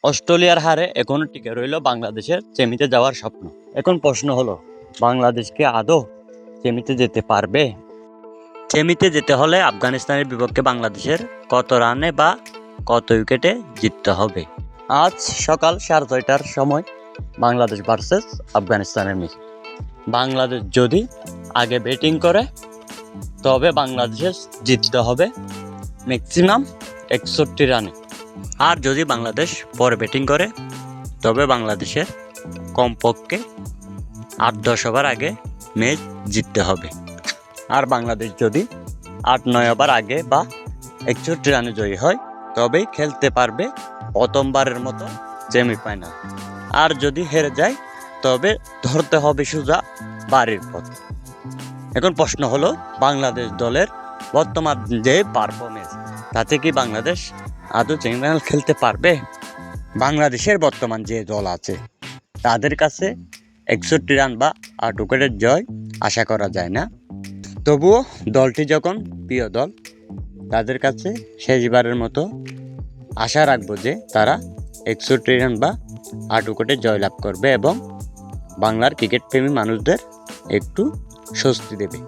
অস্ট্রেলিয়ার হারে এখনো টিকে রইল বাংলাদেশের সেমিতে যাওয়ার স্বপ্ন। এখন প্রশ্ন হলো, বাংলাদেশকে আদৌ সেমিতে যেতে পারবে? সেমিতে যেতে হলে আফগানিস্তানের বিপক্ষে বাংলাদেশের কত রানে বা কত উইকেটে জিততে হবে? আজ সকাল 6:30টার সময় বাংলাদেশ ভার্সেস আফগানিস্তানের ম্যাচ। বাংলাদেশ যদি আগে ব্যাটিং করে তবে বাংলাদেশের জিততে হবে ম্যাক্সিমাম 61 রানে। আর যদি বাংলাদেশ পরে ব্যাটিং করে তবে বাংলাদেশের কমপক্ষে 8-10 ওভার আগে ম্যাচ জিততে হবে। আর বাংলাদেশ যদি 8-9 ওভার আগে বা 61 রানে জয়ী হয় তবেই খেলতে পারবে প্রথমবারের মতো সেমিফাইনাল। আর যদি হেরে যায় তবে ধরতে হবে সোজা বাড়ির পথ। এখন প্রশ্ন হলো, বাংলাদেশ দলের বর্তমান যে পারফরমেন্স তাতে কি বাংলাদেশ আদৌ সেমিফাইনাল খেলতে পারবে? বাংলাদেশের বর্তমান যে দল আছে তাদের কাছে 61 রান বা 8 উইকেটের জয় আশা করা যায় না। তবুও দলটি যখন প্রিয় দল, তাদের কাছে শেষবারের মতো আশা রাখবো যে তারা 61 রান বা 8 উইকেটে জয়লাভ করবে এবং বাংলার ক্রিকেট প্রেমী মানুষদের একটু স্বস্তি দেবে।